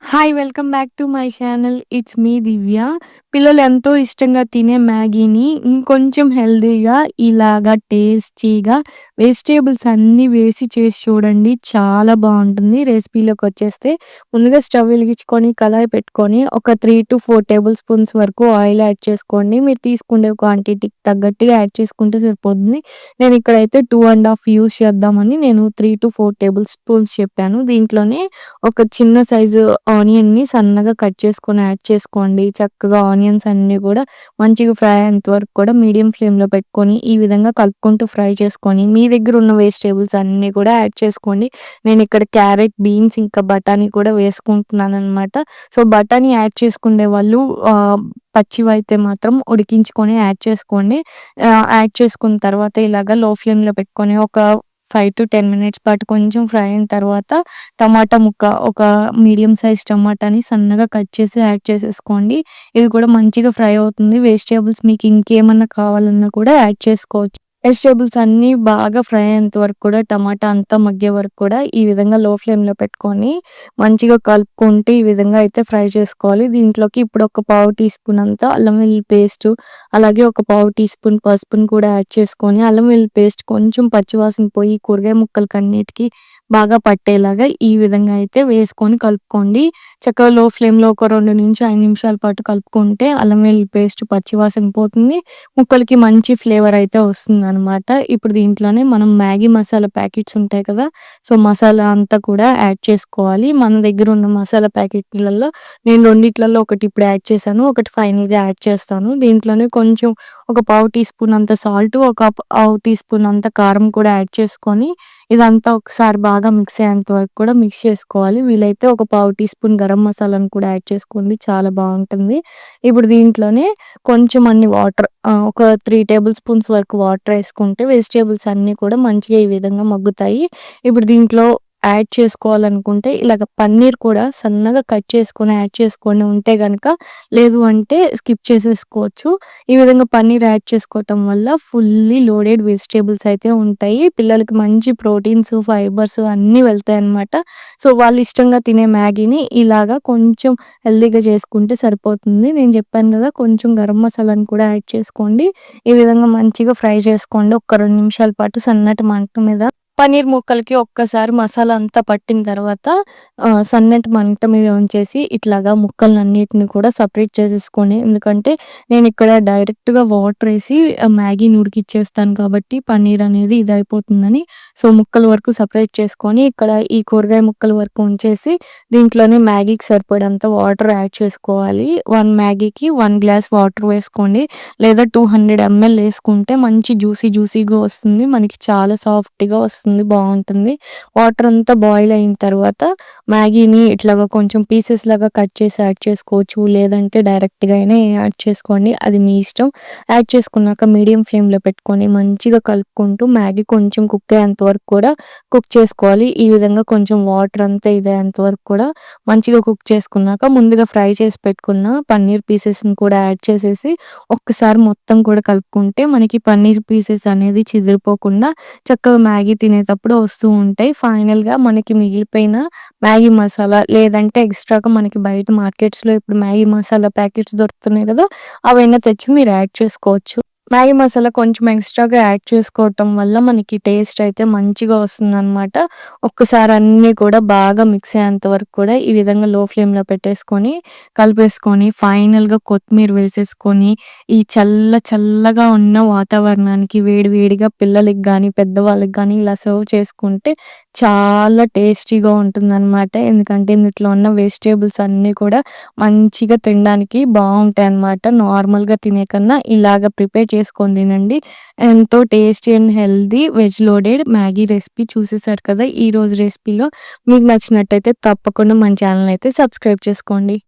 Hi! Welcome back to my channel. It's me Divya. పిల్లలు ఎంతో ఇష్టంగా తినే మ్యాగీని ఇంకొంచెం హెల్తీగా ఇలాగా టేస్టీగా వెజిటబుల్స్ అన్నీ వేసి చేసి చూడండి. చాలా బావుంటుంది. రెసిపీలోకొచ్చేస్తే ముందుగా స్టవ్ వెలిగించుకొని కళాయి పెట్టుకొని ఒక 3-4 టేబుల్ స్పూన్స్ వరకు ఆయిల్ యాడ్ చేసుకోండి. మీరు తీసుకునే క్వాంటిటీకి తగ్గట్టుగా యాడ్ చేసుకుంటే సరిపోతుంది. నేను ఇక్కడైతే 2 ½ యూజ్ చేద్దామని నేను 3-4 టేబుల్ స్పూన్స్ చెప్పాను. దీంట్లోనే ఒక చిన్న సైజు ఆనియన్‌ని సన్నగా కట్ చేసుకొని యాడ్ చేసుకోండి. చక్కగా ఆనియన్స్ అన్నీ గూడా మంచిగా ఫ్రై అయ్యేంత వరకు కూడా మీడియం ఫ్లేమ్‌లో పెట్టుకొని, ఈ విధంగా కలుపుకుంటూ ఫ్రై చేసుకొని, మీ దగ్గర ఉన్న వెజిటబుల్స్ అన్నీ కూడా యాడ్ చేసుకోండి. నేనిక్కడ క్యారెట్, బీన్స్ ఇంకా బఠానీ కూడా వేసుకుంటున్నాననమాట. సో, బఠానీ యాడ్ చేసుకునే వాళ్ళు పచ్చివైతే మాత్రం ఉడికించుకొని యాడ్ చేసుకోండి. యాడ్ చేసుకున్న తర్వాత ఇలాగ లో ఫ్లేమ్‌లో పెట్టుకొని ఒక 5-10 మినిట్స్ పాటు కొంచెం ఫ్రై అయిన తర్వాత టమాటా ముక్క ఒక మీడియం సైజ్ టమాటాని సన్నగా కట్ చేసి యాడ్ చేసేసుకోండి. ఇది కూడా మంచిగా ఫ్రై అవుతుంది. వెజిటబుల్స్ మీకు ఇంకేమన్నా కావాలన్నా కూడా యాడ్ చేసుకోవచ్చు. వెజిటబుల్స్ అన్నీ బాగా ఫ్రై అయ్యేంత వరకు కూడా టమాటా అంతా మగ్గే వరకు కూడా ఈ విధంగా లో ఫ్లేమ్‌లో పెట్టుకొని మంచిగా కలుపుకుంటూ ఈ విధంగా అయితే ఫ్రై చేసుకోవాలి. దీంట్లోకి ఇప్పుడు ఒక పావు టీ స్పూన్ అంతా అల్లం వెల్లుల్లి పేస్టు, అలాగే ఒక పావు టీ స్పూన్ పసుపుని కూడా యాడ్ చేసుకొని అల్లం వెల్లుల్లి పేస్ట్ కొంచెం పచ్చివాసన పోయి కూరగాయ ముక్కలకన్నిటికి బాగా పట్టేలాగా ఈ విధంగా అయితే వేసుకొని కలుపుకోండి. చక్కగా లో ఫ్లేమ్‌లో ఒక 2-5 నిమిషాల పాటు కలుపుకుంటే అల్లం వెల్లుల్లి పేస్ట్ పచ్చివాసన పోతుంది. ముక్కలకి మంచి ఫ్లేవర్ అయితే వస్తుందనమాట. ఇప్పుడు దీంట్లోనే మనం మ్యాగీ మసాలా ప్యాకెట్స్ ఉంటాయి కదా! సో, మసాలా అంతా కూడా యాడ్ చేసుకోవాలి. మన దగ్గర ఉన్న మసాలా ప్యాకెట్‌లలో నేను రెండిట్లలో ఒకటి ఇప్పుడు యాడ్ చేశాను. ఒకటి ఫైనల్‌గా యాడ్ చేస్తాను. దీంట్లోనే కొంచెం ఒక పావు టీ స్పూన్ అంత సాల్ట్, ఒక పావు టీ స్పూన్ అంత కారం కూడా యాడ్ చేసుకొని ఇదంతా ఒకసారి బాగా మిక్స్ అయ్యేంత వరకు కూడా మిక్స్ చేసుకోవాలి. వీలైతే ఒక పావు టీ స్పూన్ గరం మసాలాను కూడా యాడ్ చేసుకోండి. చాలా బావుంటుంది. ఇప్పుడు దీంట్లోనే కొంచెం అన్ని వాటర్ ఒక 3 టేబుల్ స్పూన్స్ వరకు వాటర్ ఏసుకుంటే వెజిటబుల్స్ అన్నీ కూడా మంచిగా ఈ విధంగా మగ్గుతాయి. ఇప్పుడు దీంట్లో యాడ్ చేసుకోవాలనుకుంటే ఇలాగ పన్నీర్ కూడా సన్నగా కట్ చేసుకొని యాడ్ చేసుకొని ఉంటే గనక, లేదు అంటే స్కిప్ చేసేసుకోవచ్చు. ఈ విధంగా పన్నీర్ యాడ్ చేసుకోవటం వల్ల ఫుల్లీ లోడెడ్ వెజిటబుల్స్ అయితే ఉంటాయి. పిల్లలకి మంచి ప్రోటీన్స్, ఫైబర్స్ అన్నీ వెళ్తాయన్నమాట. సో, వాళ్ళు ఇష్టంగా తినే మ్యాగీని ఇలాగా కొంచెం హెల్తీగా చేసుకుంటే సరిపోతుంది. నేను చెప్పాను కదా! కొంచెం గరం మసాలాను కూడా యాడ్ చేసుకోండి. ఈ విధంగా మంచిగా ఫ్రై చేసుకోండి. ఒక 2 నిమిషాల పాటు సన్నటి మంట మీద. పన్నీర్ ముక్కలకి ఒక్కసారి మసాలా అంతా పట్టిన తర్వాత సన్నటి మంట మీద ఉంచేసి ఇట్లాగా ముక్కలన్నిటిని కూడా సెపరేట్ చేసేసుకొని, ఎందుకంటే నేనిక్కడ డైరెక్ట్‌గా వాటరేసి మ్యాగీని ఉడికిచ్చేస్తాను కాబట్టి పన్నీర్ అనేది ఇదయిపోతుందని. సో, ముక్కల వరకు సెపరేట్ చేసుకొని ఇక్కడ ఈ కూరగాయ ముక్కల వరకు ఉంచేసి దీంట్లోనే మ్యాగీకి సరిపడేంత వాటర్ యాడ్ చేసుకోవాలి. 1 మ్యాగీకి 1 గ్లాస్ వాటర్ వేసుకోండి. లేదా 200 ఎంఎల్ ఏసుకుంటే మంచి జ్యూసీగా వస్తుంది. మనకి చాలా సాఫ్ట్‌గా వస్తుంది. బావుంటుంది. వాటర్ అంతా బాయిల్ అయిన తర్వాత మ్యాగీని ఇట్లాగా కొంచెం పీసెస్ లాగా కట్ చేసి యాడ్ చేసుకోవచ్చు. లేదంటే డైరెక్ట్‌గా అయినా యాడ్ చేసుకోండి. అది మీ ఇష్టం. యాడ్ చేసుకున్నాక మీడియం ఫ్లేమ్‌లో పెట్టుకొని మంచిగా కలుపుకుంటూ మ్యాగీ కొంచెం కుక్ అయ్యేంత వరకు కూడా కుక్ చేసుకోవాలి. ఈ విధంగా కొంచెం వాటర్ అంతా ఇదయ్యేంత వరకు కూడా మంచిగా కుక్ చేసుకున్నాక ముందుగా ఫ్రై చేసి పెట్టుకున్న పన్నీర్ పీసెస్‌ని కూడా యాడ్ చేసేసి ఒక్కసారి మొత్తం కూడా కలుపుకుంటే మనకి పన్నీర్ పీసెస్ అనేది చిదిరిపోకుండా చక్కగా మ్యాగీ తినేటప్పుడు వస్తూ ఉంటాయి. ఫైనల్‌గా మనకి మిగిలిపోయిన మ్యాగీ మసాలా లేదంటే ఎక్స్‌ట్రాగా మనకి బయట మార్కెట్స్‌లో ఇప్పుడు మ్యాగీ మసాలా ప్యాకెట్స్ దొరుకుతున్నాయి కదా! అవైనా తెచ్చి మీరు యాడ్ చేసుకోవచ్చు. మ్యాగీ మసాలా కొంచెం ఎక్స్‌ట్రాగా యాడ్ చేసుకోవటం వల్ల మనకి టేస్ట్ అయితే మంచిగా వస్తుందనమాట. ఒక్కసారి అన్నీ కూడా బాగా మిక్స్ అయ్యేంత వరకు కూడా ఈ విధంగా లో ఫ్లేమ్‌లో పెట్టేసుకొని, కలిపేసుకొని ఫైనల్‌గా కొత్తిమీర వేసేసుకొని, ఈ చల్లగా ఉన్న వాతావరణానికి వేడి వేడిగా పిల్లలకి గానీ, పెద్దవాళ్ళకి గానీ ఇలా సర్వ్ చేసుకుంటే చాలా టేస్టీగా ఉంటుందనమాట. ఎందుకంటే ఇందుట్లో ఉన్న వెజిటబుల్స్ అన్నీ కూడా మంచిగా తినడానికి బావుంటాయన్నమాట. నార్మల్‌గా తినే కన్నా ఇలాగ ప్రిపేర్ చేసుకొని తినండి. ఎంతో tasty and healthy veg loaded Maggi recipe చూసేసారు కదా! ఈరోజు రెసిపీలో మీకు నచ్చినట్టయితే తప్పకుండా మన ఛానెల్‌ని అయితే సబ్స్క్రైబ్ చేసుకోండి.